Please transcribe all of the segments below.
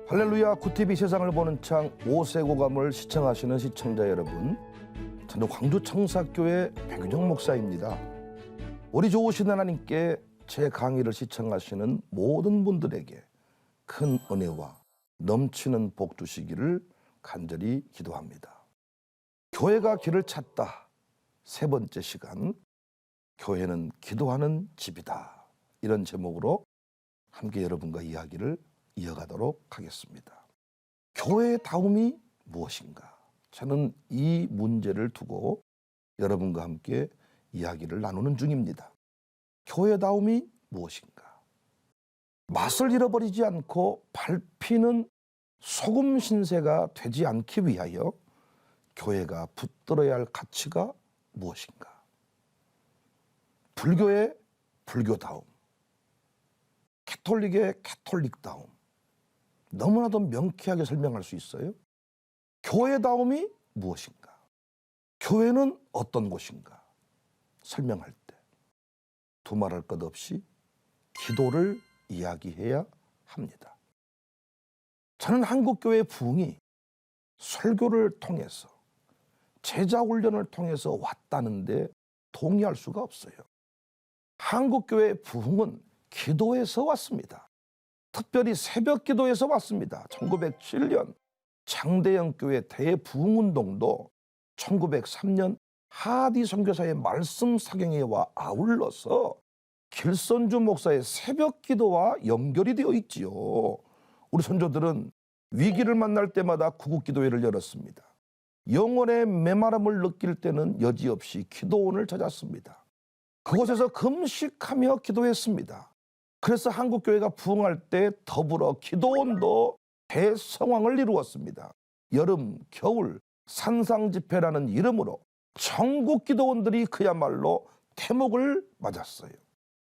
할렐루야, 구티비 세상을 보는 창 5세고감을 시청하시는 시청자 여러분, 저는 광주 청사교회 백윤영 목사입니다. 우리 좋으신 하나님께 제 강의를 시청하시는 모든 분들에게 큰 은혜와 넘치는 복 주시기를 간절히 기도합니다. 교회가 길을 찾다, 세 번째 시간, 교회는 기도하는 집이다, 이런 제목으로 함께 여러분과 이야기를 이어가도록 하겠습니다. 교회다움이 무엇인가? 저는 이 문제를 두고 여러분과 함께 이야기를 나누는 중입니다. 교회다움이 무엇인가? 맛을 잃어버리지 않고 밟히는 소금 신세가 되지 않기 위하여 교회가 붙들어야 할 가치가 무엇인가? 불교의 불교다움, 캐톨릭의 캐톨릭다움, 너무나도 명쾌하게 설명할 수 있어요. 교회다움이 무엇인가? 교회는 어떤 곳인가? 설명할 때 두말할 것 없이 기도를 이야기해야 합니다. 저는 한국교회의 부흥이 설교를 통해서, 제자훈련을 통해서 왔다는데 동의할 수가 없어요. 한국교회의 부흥은 기도에서 왔습니다. 특별히 새벽기도에서 왔습니다. 1907년 장대영 교회 대부흥운동도 1903년 하디 선교사의 말씀 사경회와 아울러서 길선주 목사의 새벽기도와 연결이 되어 있지요. 우리 선조들은 위기를 만날 때마다 구국기도회를 열었습니다. 영혼의 메마름을 느낄 때는 여지없이 기도원을 찾았습니다. 그곳에서 금식하며 기도했습니다. 그래서 한국교회가 부흥할 때 더불어 기도원도 대성황을 이루었습니다. 여름, 겨울, 산상집회라는 이름으로 전국 기도원들이 그야말로 태목을 맞았어요.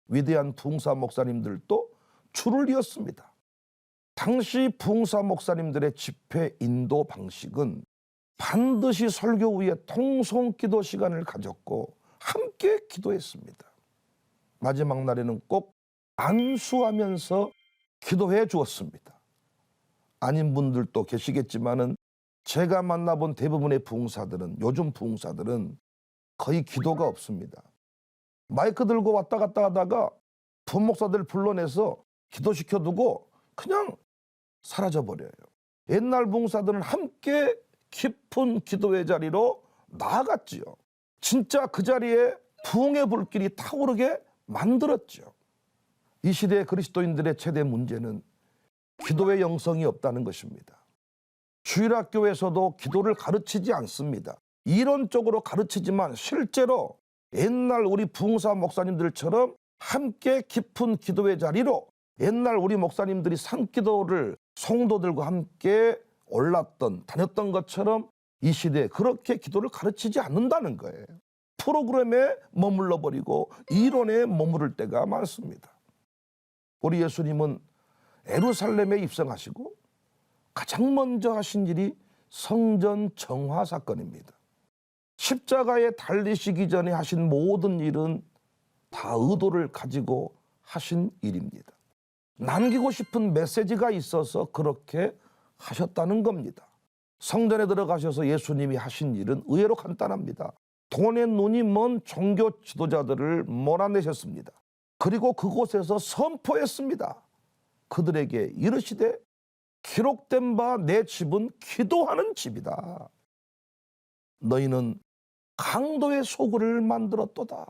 위대한 부흥사 목사님들도 줄을 이었습니다. 당시 부흥사 목사님들의 집회 인도 방식은 반드시 설교 후에 통성기도 시간을 가졌고 함께 기도했습니다. 마지막 날에는 꼭 안수하면서 기도해 주었습니다. 아닌 분들도 계시겠지만은 제가 만나본 대부분의 부흥사들은, 요즘 부흥사들은 거의 기도가 없습니다. 마이크 들고 왔다 갔다 하다가 부목사들 불러내서 기도시켜두고 그냥 사라져버려요. 옛날 부흥사들은 함께 깊은 기도의 자리로 나아갔지요. 진짜 그 자리에 부흥의 불길이 타오르게 만들었죠. 이 시대의 그리스도인들의 최대 문제는 기도의 영성이 없다는 것입니다. 주일학교에서도 기도를 가르치지 않습니다. 이론적으로 가르치지만 실제로 옛날 우리 부흥사 목사님들처럼 함께 깊은 기도의 자리로 옛날 우리 목사님들이 산기도를 성도들과 함께 올랐던, 다녔던 것처럼 이 시대에 그렇게 기도를 가르치지 않는다는 거예요. 프로그램에 머물러 버리고 이론에 머무를 때가 많습니다. 우리 예수님은 예루살렘에 입성하시고 가장 먼저 하신 일이 성전 정화 사건입니다. 십자가에 달리시기 전에 하신 모든 일은 다 의도를 가지고 하신 일입니다. 남기고 싶은 메시지가 있어서 그렇게 하셨다는 겁니다. 성전에 들어가셔서 예수님이 하신 일은 의외로 간단합니다. 돈의 눈이 먼 종교 지도자들을 몰아내셨습니다. 그리고 그곳에서 선포했습니다. 그들에게 이르시되 기록된 바 내 집은 기도하는 집이다. 너희는 강도의 소굴을 만들었도다.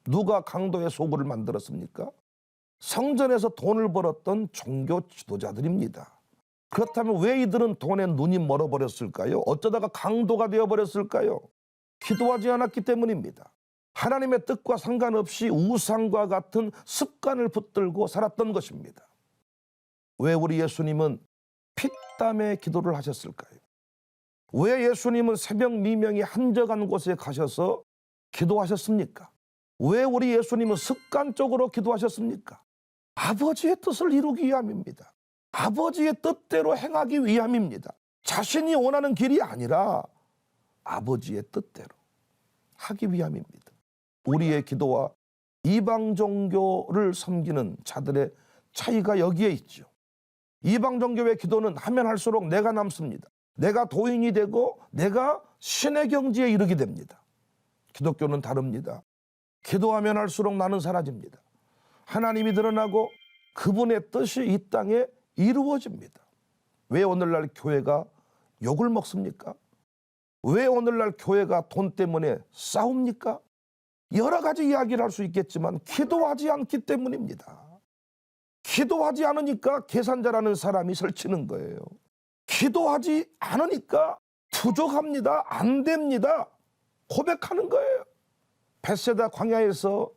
누가 강도의 소굴을 만들었습니까? 성전에서 돈을 벌었던 종교 지도자들입니다. 그렇다면 왜 이들은 돈에 눈이 멀어버렸을까요? 어쩌다가 강도가 되어버렸을까요? 기도하지 않았기 때문입니다. 하나님의 뜻과 상관없이 우상과 같은 습관을 붙들고 살았던 것입니다. 왜 우리 예수님은 피땀의 기도를 하셨을까요? 왜 예수님은 새벽 미명이 한적한 곳에 가셔서 기도하셨습니까? 왜 우리 예수님은 습관적으로 기도하셨습니까? 아버지의 뜻을 이루기 위함입니다. 아버지의 뜻대로 행하기 위함입니다. 자신이 원하는 길이 아니라 아버지의 뜻대로 하기 위함입니다. 우리의 기도와 이방 종교를 섬기는 자들의 차이가 여기에 있죠. 이방종교의 기도는 하면 할수록 내가 남습니다. 내가 도인이 되고 내가 신의 경지에 이르게 됩니다. 기독교는 다릅니다. 기도하면 할수록 나는 사라집니다. 하나님이 드러나고 그분의 뜻이 이 땅에 이루어집니다. 왜 오늘날 교회가 욕을 먹습니까? 왜 오늘날 교회가 돈 때문에 싸웁니까? 여러 가지 이야기를 할 수 있겠지만 기도하지 않기 때문입니다. 기도하지 않으니까 계산자라는 사람이 설치는 거예요. 기도하지 않으니까 부족합니다. 안 됩니다. 고백하는 거예요. 벳세다 광야에서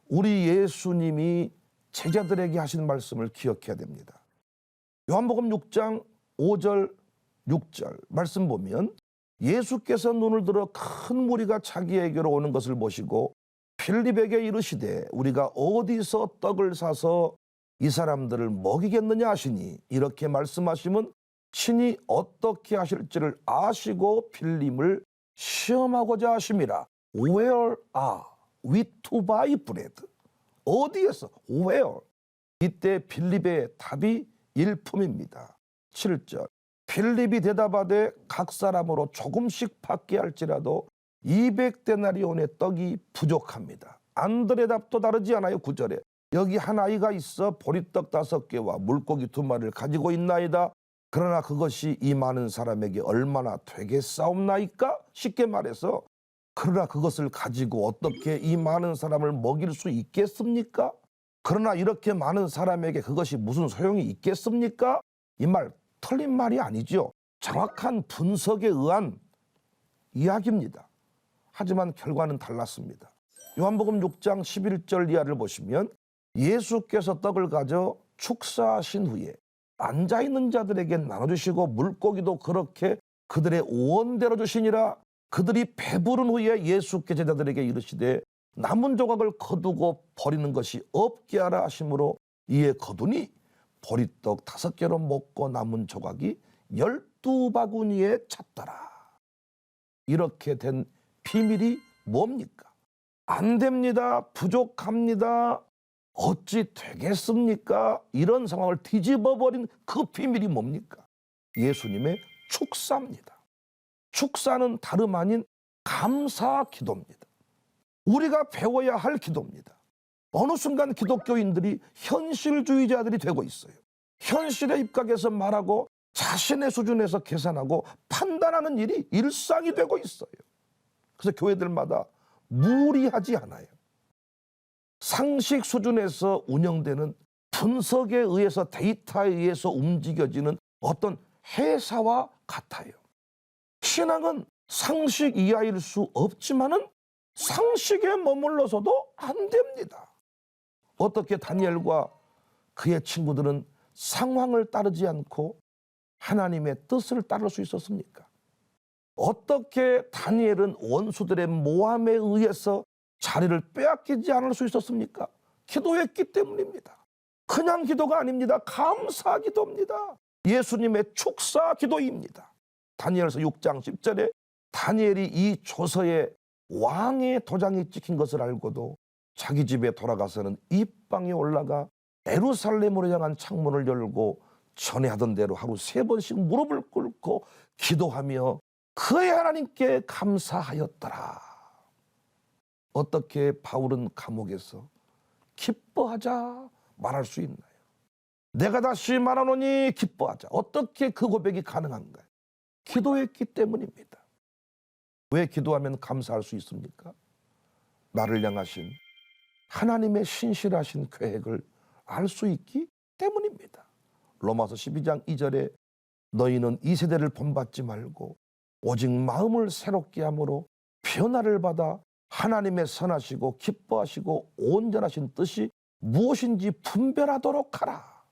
우리 예수님이 제자들에게 하신 말씀을 기억해야 됩니다. 요한복음 6장 5절 6절 말씀 보면 예수께서 눈을 들어 큰 무리가 자기에게로 오는 것을 보시고 빌립에게 이르시되 우리가 어디서 떡을 사서 이 사람들을 먹이겠느냐 하시니 이렇게 말씀하시면 친히 어떻게 하실지를 아시고 빌립을 시험하고자 하심이라. Where are we to buy bread? 어디에서? Where? 이때 빌립의 답이 일품입니다. 7절 빌립이 대답하되 각 사람으로 조금씩 받게 할지라도 200데나리온의 떡이 부족합니다. 안드레 답도 다르지 않아요. 9절에 여기 한 아이가 있어 보리떡 5개와 물고기 2마리를 가지고 있나이다. 그러나 그것이 이 많은 사람에게 얼마나 되겠사옵나이까? 쉽게 말해서 그러나 그것을 가지고 어떻게 이 많은 사람을 먹일 수 있겠습니까? 그러나 이렇게 많은 사람에게 그것이 무슨 소용이 있겠습니까? 이 말 틀린 말이 아니죠. 정확한 분석에 의한 이야기입니다. 하지만 결과는 달랐습니다. 요한복음 6장 11절 이하를 보시면 예수께서 떡을 가져 축사하신 후에 앉아있는 자들에게 나눠주시고 물고기도 그렇게 그들의 원대로 주시니라. 그들이 배부른 후에 예수께 제자들에게 이르시되 남은 조각을 거두고 버리는 것이 없게 하라 하심으로 이에 거두니 보리떡 5개로 먹고 남은 조각이 12바구니에 찼더라. 이렇게 된 비밀이 뭡니까? 안 됩니다. 부족합니다. 어찌 되겠습니까? 이런 상황을 뒤집어버린 그 비밀이 뭡니까? 예수님의 축사입니다. 축사는 다름 아닌 감사 기도입니다. 우리가 배워야 할 기도입니다. 어느 순간 기독교인들이 현실주의자들이 되고 있어요. 현실에 입각해서 말하고 자신의 수준에서 계산하고 판단하는 일이 일상이 되고 있어요. 그래서 교회들마다 무리하지 않아요. 상식 수준에서 운영되는 분석에 의해서 데이터에 의해서 움직여지는 어떤 회사와 같아요. 신앙은 상식 이하일 수 없지만은 상식에 머물러서도 안 됩니다. 어떻게 다니엘과 그의 친구들은 상황을 따르지 않고 하나님의 뜻을 따를 수 있었습니까? 어떻게 다니엘은 원수들의 모함에 의해서 자리를 빼앗기지 않을 수 있었습니까? 기도했기 때문입니다. 그냥 기도가 아닙니다. 감사 기도입니다. 예수님의 축사 기도입니다. 다니엘서 6장 10절에 다니엘이 이 조서에 왕의 도장이 찍힌 것을 알고도 자기 집에 돌아가서는 입방에 올라가 예루살렘으로 향한 창문을 열고 전에 하던 대로 하루 3번씩 무릎을 꿇고 기도하며 그의 하나님께 감사하였더라. 어떻게 바울은 감옥에서 기뻐하자 말할 수 있나요? 내가 다시 말하노니 기뻐하자. 어떻게 그 고백이 가능한가요? 기도했기 때문입니다. 왜 기도하면 감사할 수 있습니까? 나를 향하신 하나님의 신실하신 계획을 알 수 있기 때문입니다. 로마서 12장 2절에 너희는 이 세대를 본받지 말고 오직 마음을 새롭게 함으로 변화를 받아 하나님의 선하시고 기뻐하시고 온전하신 뜻이 무엇인지 분별하도록 하라.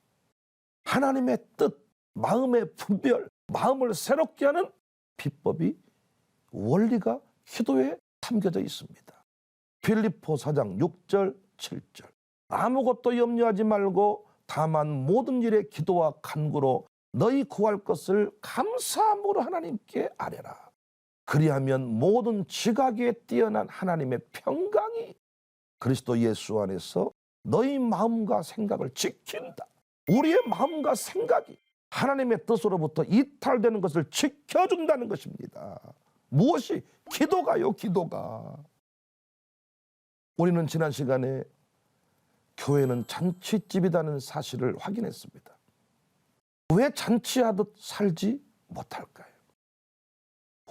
하나님의 뜻, 마음의 분별, 마음을 새롭게 하는 비법이 원리가 기도에 담겨져 있습니다. 빌립보 4장 6절 7절 아무것도 염려하지 말고 다만 모든 일에 기도와 간구로 너희 구할 것을 감사함으로 하나님께 아뢰라. 그리하면 모든 지각에 뛰어난 하나님의 평강이 그리스도 예수 안에서 너희 마음과 생각을 지킨다. 우리의 마음과 생각이 하나님의 뜻으로부터 이탈되는 것을 지켜준다는 것입니다. 무엇이? 기도가요, 기도가. 우리는 지난 시간에 교회는 잔치집이라는 사실을 확인했습니다. 왜 잔치하듯 살지 못할까요?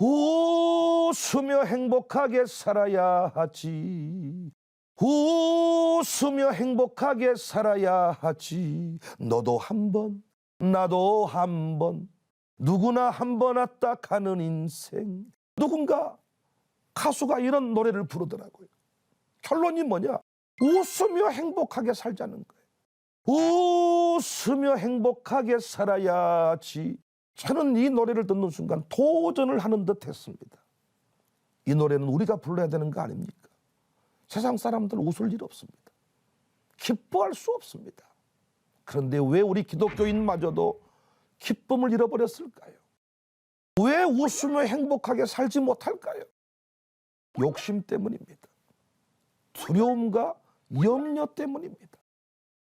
웃으며 행복하게 살아야 하지. 웃으며 행복하게 살아야 하지. 너도 한 번, 나도 한 번, 누구나 한 번 왔다 가는 인생. 누군가 가수가 이런 노래를 부르더라고요. 결론이 뭐냐? 웃으며 행복하게 살자는 거예요. 웃으며 행복하게 살아야지. 저는 이 노래를 듣는 순간 도전을 하는 듯 했습니다. 이 노래는 우리가 불러야 되는 거 아닙니까? 세상 사람들 웃을 일 없습니다. 기뻐할 수 없습니다. 그런데 왜 우리 기독교인마저도 기쁨을 잃어버렸을까요? 왜 웃으며 행복하게 살지 못할까요? 욕심 때문입니다. 두려움과 염려 때문입니다.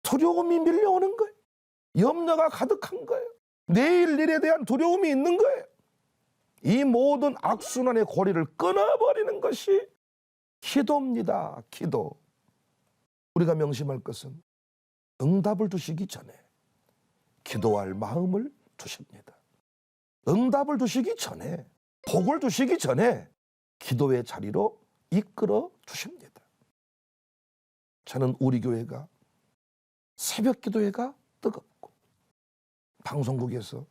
두려움이 밀려오는 거예요. 염려가 가득한 거예요. 내일 일에 대한 두려움이 있는 거예요. 이 모든 악순환의 고리를 끊어버리는 것이 기도입니다. 기도. 우리가 명심할 것은 응답을 주시기 전에 기도할 마음을 주십니다. 응답을 주시기 전에, 복을 주시기 전에 기도의 자리로 이끌어 주십니다. 저는 우리 교회가 새벽 기도회가 뜨겁고 방송국에서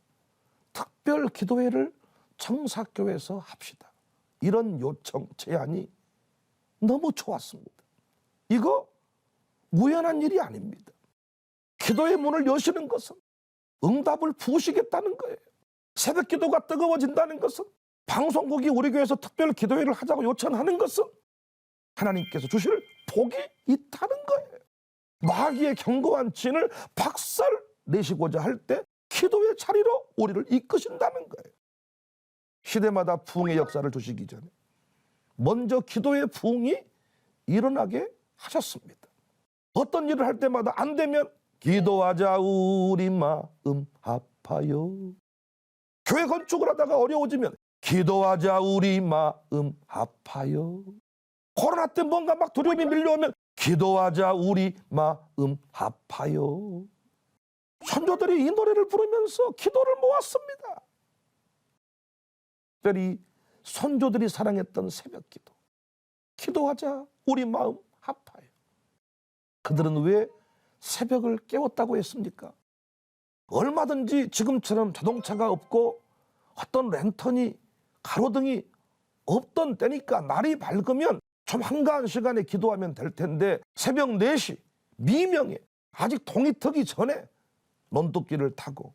특별 기도회를 청사교회에서 합시다. 이런 요청, 제안이 너무 좋았습니다. 이거 우연한 일이 아닙니다. 기도의 문을 여시는 것은 응답을 부으시겠다는 거예요. 새벽 기도가 뜨거워진다는 것은, 방송국이 우리 교회에서 특별 기도회를 하자고 요청하는 것은 하나님께서 주실 복이 있다는 거예요. 마귀의 견고한 진을 박살내시고자 할 때 기도의 자리로 우리를 이끄신다는 거예요. 시대마다 부흥의 역사를 주시기 전에 먼저 기도의 부흥이 일어나게 하셨습니다. 어떤 일을 할 때마다 안 되면 기도하자 우리 마음 아파요. 교회 건축을 하다가 어려워지면 기도하자 우리 마음 아파요. 코로나 때 뭔가 막 두려움이 밀려오면 기도하자 우리 마음 아파요. 선조들이 이 노래를 부르면서 기도를 모았습니다. 특별히 선조들이 사랑했던 새벽 기도. 기도하자 우리 마음 아파요. 그들은 왜 새벽을 깨웠다고 했습니까? 얼마든지 지금처럼 자동차가 없고 어떤 랜턴이, 가로등이 없던 때니까 날이 밝으면 좀 한가한 시간에 기도하면 될 텐데 새벽 4시 미명에 아직 동이 트기 전에 논뚝길을 타고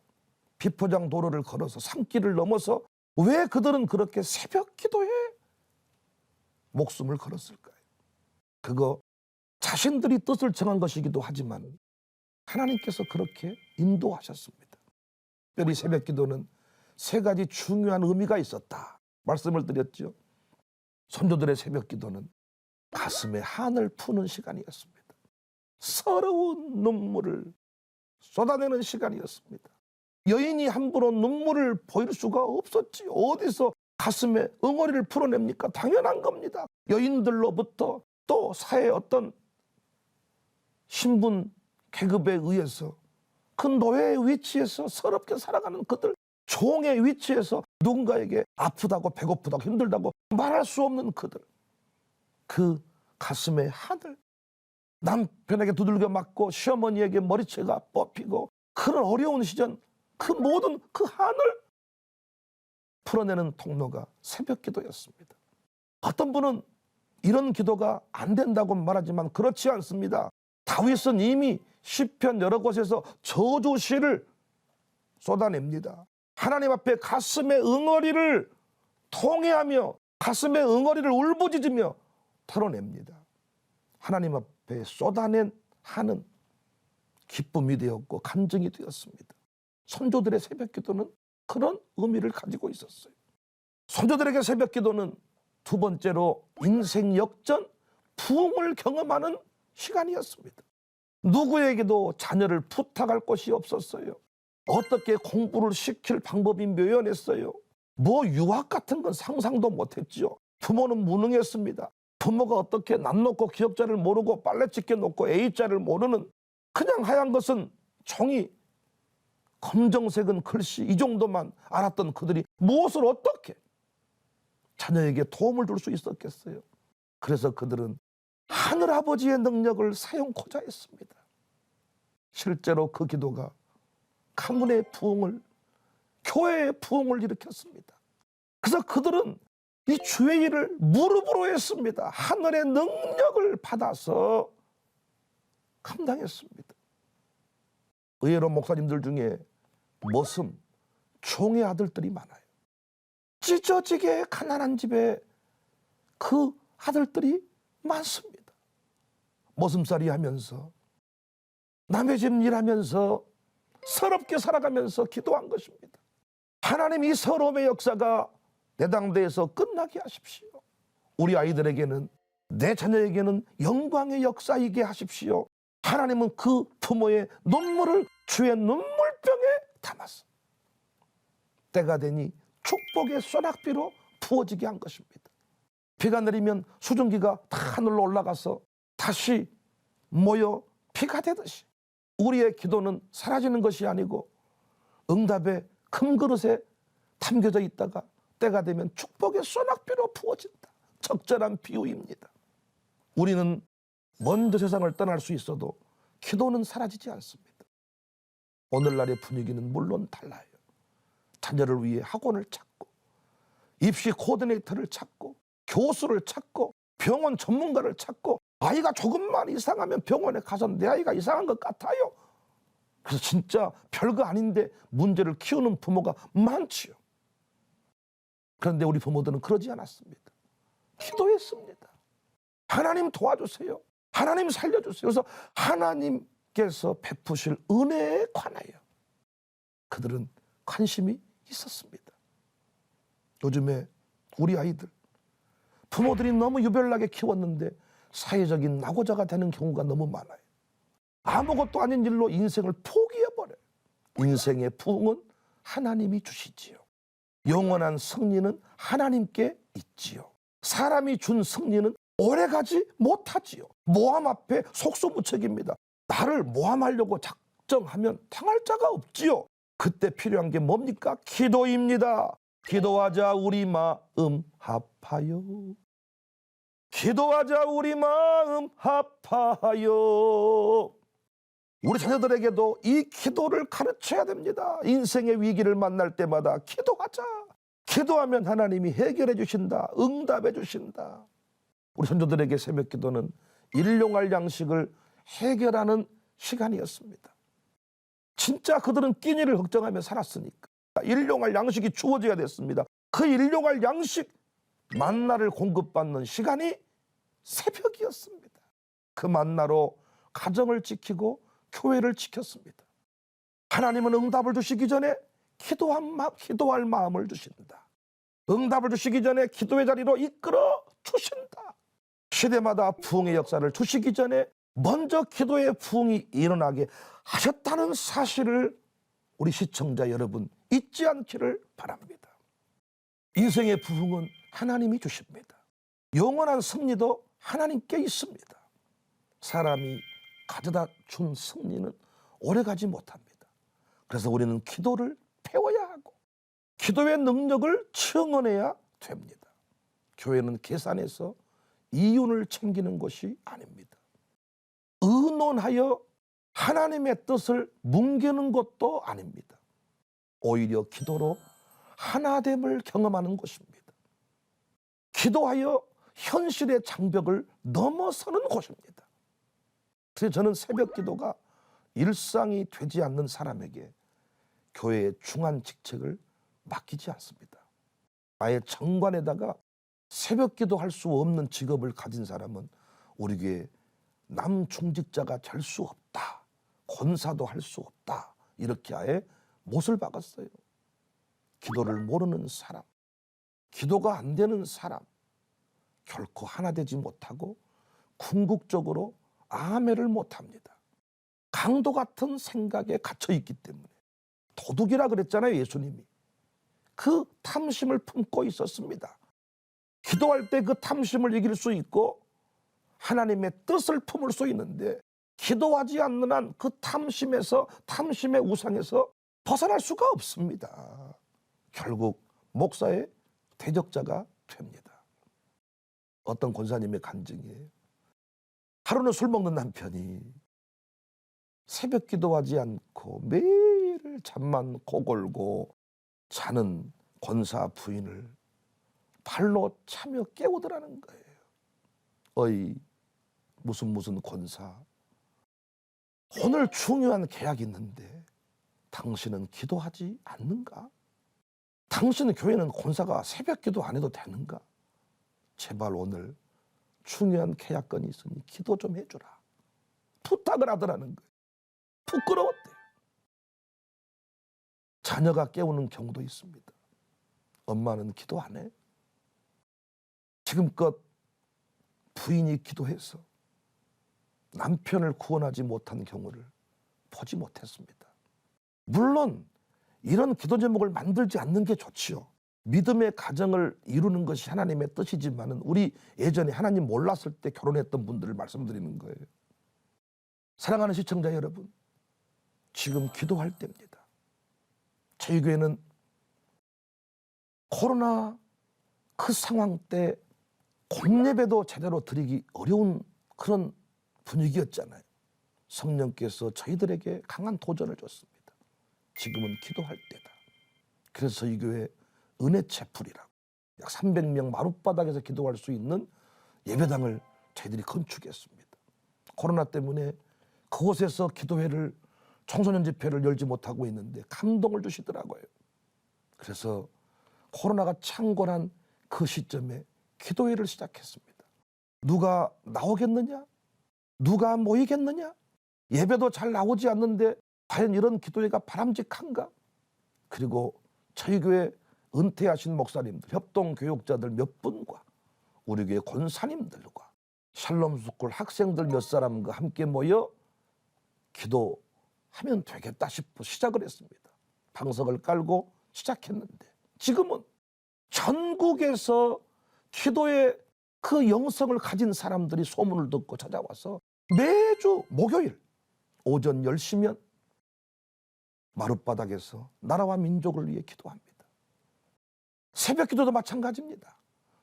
비포장 도로를 걸어서 산길을 넘어서 왜 그들은 그렇게 새벽 기도에 목숨을 걸었을까요? 그거 자신들이 뜻을 정한 것이기도 하지만 하나님께서 그렇게 인도하셨습니다. 특별히 새벽 기도는 3가지 중요한 의미가 있었다 말씀을 드렸죠. 선조들의 새벽 기도는 가슴에 한을 푸는 시간이었습니다. 서러운 눈물을 쏟아내는 시간이었습니다. 여인이 함부로 눈물을 보일 수가 없었지. 어디서 가슴에 응어리를 풀어냅니까? 당연한 겁니다. 여인들로부터 또 사회의 어떤 신분 계급에 의해서 그 노예의 위치에서 서럽게 살아가는 그들, 종의 위치에서 누군가에게 아프다고 배고프다고 힘들다고 말할 수 없는 그들, 그 가슴의 한을, 남편에게 두들겨 맞고 시어머니에게 머리채가 뽑히고 그런 어려운 시절 그 모든 그 한을 풀어내는 통로가 새벽 기도였습니다. 어떤 분은 이런 기도가 안 된다고 말하지만 그렇지 않습니다. 다윗은 이미 시편 여러 곳에서 저주시를 쏟아냅니다. 하나님 앞에 가슴의 응어리를 통회하며 가슴의 응어리를 울부짖으며 털어냅니다. 하나님 앞에 쏟아낸 한은 기쁨이 되었고 간증이 되었습니다. 선조들의 새벽 기도는 그런 의미를 가지고 있었어요. 선조들에게 새벽 기도는 두 번째로 인생 역전, 부흥을 경험하는 시간이었습니다. 누구에게도 자녀를 부탁할 곳이 없었어요. 어떻게 공부를 시킬 방법이 묘연했어요. 뭐 유학 같은 건 상상도 못했죠. 부모는 무능했습니다. 부모가 어떻게 남 놓고 기억자를 모르고 빨래 찢겨 놓고 A자를 모르는, 그냥 하얀 것은 종이, 검정색은 글씨, 이 정도만 알았던 그들이 무엇을 어떻게 자녀에게 도움을 줄 수 있었겠어요. 그래서 그들은 하늘아버지의 능력을 사용코자 했습니다. 실제로 그 기도가 가문의 부흥을, 교회의 부흥을 일으켰습니다. 그래서 그들은 이 주의 일을 무릎으로 했습니다. 하늘의 능력을 받아서 감당했습니다. 의외로 목사님들 중에 머슴, 종의 아들들이 많아요. 찢어지게 가난한 집에 그 아들들이 많습니다. 머슴살이 하면서 남의 집 일하면서 서럽게 살아가면서 기도한 것입니다. 하나님, 이 서러움의 역사가 내 당대에서 끝나게 하십시오. 우리 아이들에게는, 내 자녀에게는 영광의 역사이게 하십시오. 하나님은 그 부모의 눈물을 주의 눈물병에 담았어. 때가 되니 축복의 소낙비로 부어지게 한 것입니다. 비가 내리면 수증기가 다 하늘로 올라가서 다시 모여 비가 되듯이 우리의 기도는 사라지는 것이 아니고 응답의 큰 그릇에 담겨져 있다가 때가 되면 축복의 소낙비로 부어진다. 적절한 비유입니다. 우리는 먼저 세상을 떠날 수 있어도 기도는 사라지지 않습니다. 오늘날의 분위기는 물론 달라요. 자녀를 위해 학원을 찾고, 입시 코디네이터를 찾고, 교수를 찾고, 병원 전문가를 찾고, 아이가 조금만 이상하면 병원에 가서 내 아이가 이상한 것 같아요. 그래서 진짜 별거 아닌데 문제를 키우는 부모가 많지요. 그런데 우리 부모들은 그러지 않았습니다. 기도했습니다. 하나님 도와주세요. 하나님 살려주세요. 그래서 하나님께서 베푸실 은혜에 관하여 그들은 관심이 있었습니다. 요즘에 우리 아이들, 부모들이 너무 유별나게 키웠는데 사회적인 낙오자가 되는 경우가 너무 많아요. 아무것도 아닌 일로 인생을 포기해버려요. 인생의 부흥은 하나님이 주시지요. 영원한 승리는 하나님께 있지요. 사람이 준 승리는 오래가지 못하지요. 모함 앞에 속수무책입니다. 나를 모함하려고 작정하면 당할 자가 없지요. 그때 필요한 게 뭡니까? 기도입니다. 기도하자 우리 마음 합하여. 기도하자 우리 마음 합하여. 우리 자녀들에게도 이 기도를 가르쳐야 됩니다. 인생의 위기를 만날 때마다 기도하자. 기도하면 하나님이 해결해 주신다. 응답해 주신다. 우리 선조들에게 새벽 기도는 일용할 양식을 해결하는 시간이었습니다. 진짜 그들은 끼니를 걱정하며 살았으니까 일용할 양식이 주어져야 됐습니다. 그 일용할 양식, 만나를 공급받는 시간이 새벽이었습니다. 그 만나로 가정을 지키고 교회를 지켰습니다. 하나님은 응답을 주시기 전에 기도할 마음을 주신다. 응답을 주시기 전에 기도의 자리로 이끌어 주신다. 시대마다 부흥의 역사를 주시기 전에 먼저 기도의 부흥이 일어나게 하셨다는 사실을 우리 시청자 여러분 잊지 않기를 바랍니다. 인생의 부흥은 하나님이 주십니다. 영원한 승리도 하나님께 있습니다. 사람이 가져다 준 승리는 오래가지 못합니다. 그래서 우리는 기도를 배워야 하고 기도의 능력을 청원해야 됩니다. 교회는 계산해서 이윤을 챙기는 것이 아닙니다. 의논하여 하나님의 뜻을 뭉개는 것도 아닙니다. 오히려 기도로 하나됨을 경험하는 것입니다. 기도하여 현실의 장벽을 넘어서는 곳입니다. 그래서 저는 새벽 기도가 일상이 되지 않는 사람에게 교회의 중한 직책을 맡기지 않습니다. 아예 정관에다가 새벽 기도할 수 없는 직업을 가진 사람은 우리 교회 남중직자가 될 수 없다. 권사도 할 수 없다. 이렇게 아예 못을 박았어요. 기도를 모르는 사람, 기도가 안 되는 사람, 결코 하나 되지 못하고 궁극적으로 아멘을 못합니다. 강도 같은 생각에 갇혀 있기 때문에 도둑이라 그랬잖아요, 예수님이. 그 탐심을 품고 있었습니다. 기도할 때 그 탐심을 이길 수 있고 하나님의 뜻을 품을 수 있는데 기도하지 않는 한 그 탐심에서, 탐심의 우상에서 벗어날 수가 없습니다. 결국 목사의 대적자가 됩니다. 어떤 권사님의 간증이에요. 하루는 술 먹는 남편이 새벽 기도하지 않고 매일 잠만 코골고 자는 권사 부인을 발로 차며 깨우더라는 거예요. 어이 무슨 권사, 오늘 중요한 계약이 있는데 당신은 기도하지 않는가? 당신 교회는 권사가 새벽 기도 안 해도 되는가? 제발 오늘 중요한 계약건이 있으니 기도 좀 해주라. 부탁을 하더라는 거예요. 부끄러웠대요. 자녀가 깨우는 경우도 있습니다. 엄마는 기도 안 해? 지금껏 부인이 기도해서 남편을 구원하지 못한 경우를 보지 못했습니다. 물론 이런 기도 제목을 만들지 않는 게 좋지요. 믿음의 가정을 이루는 것이 하나님의 뜻이지만은 우리 예전에 하나님 몰랐을 때 결혼했던 분들을 말씀드리는 거예요. 사랑하는 시청자 여러분, 지금 기도할 때입니다. 저희 교회는 코로나 그 상황 때 공예배도 제대로 드리기 어려운 그런 분위기였잖아요. 성령께서 저희들에게 강한 도전을 줬습니다. 지금은 기도할 때다. 그래서 저희 교회 은혜채플이라고 약 300명 마룻바닥에서 기도할 수 있는 예배당을 저희들이 건축했습니다. 코로나 때문에 그곳에서 기도회를, 청소년 집회를 열지 못하고 있는데 감동을 주시더라고요. 그래서 코로나가 창궐한 그 시점에 기도회를 시작했습니다. 누가 나오겠느냐? 누가 모이겠느냐? 예배도 잘 나오지 않는데 과연 이런 기도회가 바람직한가? 그리고 저희 교회 은퇴하신 목사님들, 협동교육자들 몇 분과 우리 교회 권사님들과 샬롬스쿨 학생들 몇 사람과 함께 모여 기도하면 되겠다 싶어 시작을 했습니다. 방석을 깔고 시작했는데 지금은 전국에서 기도의 그 영성을 가진 사람들이 소문을 듣고 찾아와서 매주 목요일 오전 10시면 마룻바닥에서 나라와 민족을 위해 기도합니다. 새벽 기도도 마찬가지입니다.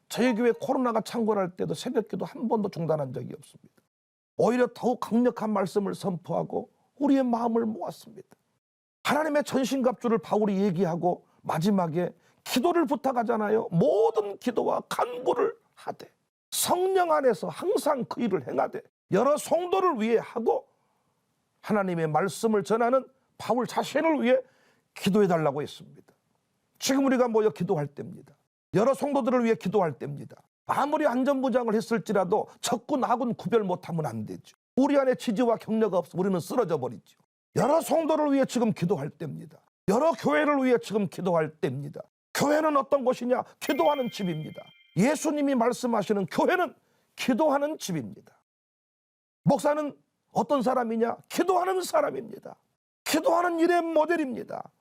저희 교회 코로나가 창궐할 때도 새벽 기도 한 번도 중단한 적이 없습니다. 오히려 더욱 강력한 말씀을 선포하고 우리의 마음을 모았습니다. 하나님의 전신갑주를 바울이 얘기하고 마지막에 기도를 부탁하잖아요. 모든 기도와 간구를 하되 성령 안에서 항상 그 일을 행하되 여러 성도를 위해 하고 하나님의 말씀을 전하는 바울 자신을 위해 기도해달라고 했습니다. 지금 우리가 모여 기도할 때입니다. 여러 성도들을 위해 기도할 때입니다. 아무리 안전무장을 했을지라도 적군 아군 구별 못하면 안 되죠. 우리 안에 지지와 격려가 없으면 우리는 쓰러져 버리죠. 여러 성도를 위해 지금 기도할 때입니다. 여러 교회를 위해 지금 기도할 때입니다. 교회는 어떤 곳이냐? 기도하는 집입니다. 예수님이 말씀하시는 교회는 기도하는 집입니다. 목사는 어떤 사람이냐? 기도하는 사람입니다. 기도하는 일의 모델입니다.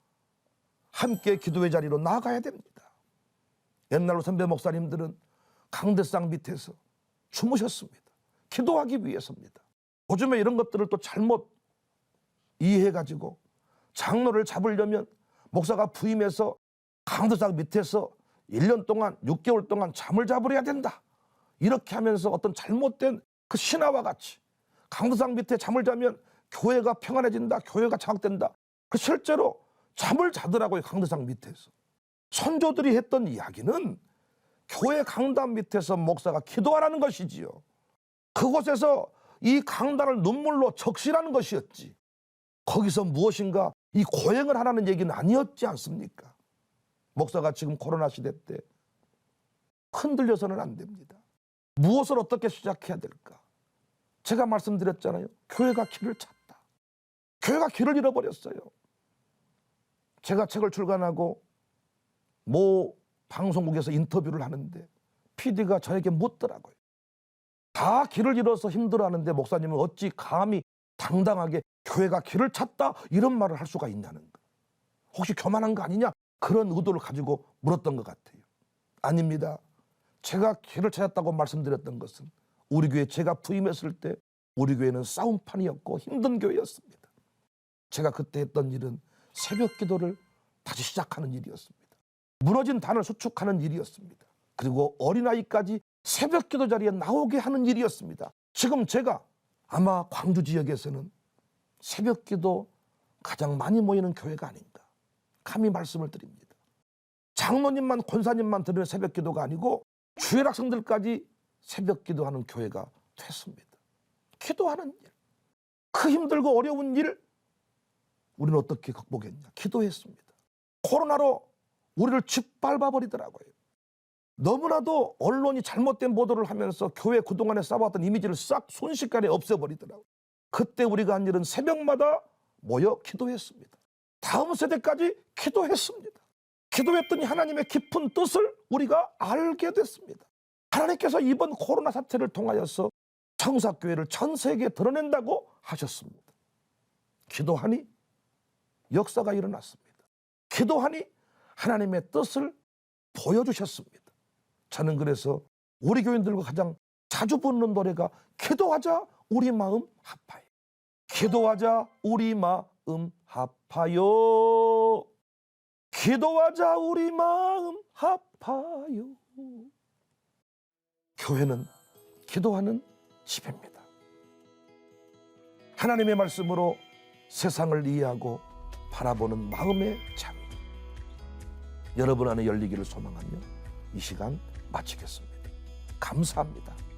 함께 기도의 자리로 나아가야 됩니다. 옛날로 선배 목사님들은 강대상 밑에서 주무셨습니다. 기도하기 위해서입니다. 요즘에 이런 것들을 또 잘못 이해해가지고 장로를 잡으려면 목사가 부임해서 강대상 밑에서 1년 동안 6개월 동안 잠을 잡으려야 된다. 이렇게 하면서 어떤 잘못된 그 신화와 같이 강대상 밑에 잠을 자면 교회가 평안해진다. 교회가 장악된다. 그 실제로 잠을 자더라고요. 강대상 밑에서. 선조들이 했던 이야기는 교회 강단 밑에서 목사가 기도하라는 것이지요. 그곳에서 이 강단을 눈물로 적시라는 것이었지. 거기서 무엇인가 이 고행을 하라는 얘기는 아니었지 않습니까? 목사가 지금 코로나 시대 때 흔들려서는 안 됩니다. 무엇을 어떻게 시작해야 될까? 제가 말씀드렸잖아요. 교회가 길을 찾다. 교회가 길을 잃어버렸어요. 제가 책을 출간하고 모 방송국에서 인터뷰를 하는데 PD가 저에게 묻더라고요. 다 길을 잃어서 힘들어하는데 목사님은 어찌 감히 당당하게 교회가 길을 찾다 이런 말을 할 수가 있냐는 거. 혹시 교만한 거 아니냐? 그런 의도를 가지고 물었던 것 같아요. 아닙니다. 제가 길을 찾았다고 말씀드렸던 것은 우리 교회 제가 부임했을 때 우리 교회는 싸움판이었고 힘든 교회였습니다. 제가 그때 했던 일은 새벽 기도를 다시 시작하는 일이었습니다. 무너진 단을 수축하는 일이었습니다. 그리고 어린아이까지 새벽 기도 자리에 나오게 하는 일이었습니다. 지금 제가 아마 광주 지역에서는 새벽 기도 가장 많이 모이는 교회가 아닌가 감히 말씀을 드립니다. 장로님만 권사님만 드리는 새벽 기도가 아니고 주일 학생들까지 새벽 기도하는 교회가 됐습니다. 기도하는 일, 그 힘들고 어려운 일 우리는 어떻게 극복했냐? 기도했습니다. 코로나로 우리를 짓밟아버리더라고요. 너무나도 언론이 잘못된 보도를 하면서 교회 그동안에 쌓아왔던 이미지를 싹 순식간에 없애버리더라고요. 그때 우리가 한 일은 새벽마다 모여 기도했습니다. 다음 세대까지 기도했습니다. 기도했더니 하나님의 깊은 뜻을 우리가 알게 됐습니다. 하나님께서 이번 코로나 사태를 통하여서 청사교회를 전 세계에 드러낸다고 하셨습니다. 기도하니 역사가 일어났습니다. 기도하니 하나님의 뜻을 보여주셨습니다. 저는 그래서 우리 교인들과 가장 자주 부르는 노래가 기도하자 우리 마음 합하여. 기도하자 우리 마음 합하여. 기도하자 우리 마음 합하여. 교회는 기도하는 집입니다. 하나님의 말씀으로 세상을 이해하고 바라보는 마음의 자유. 여러분 안에 열리기를 소망하며 이 시간 마치겠습니다. 감사합니다.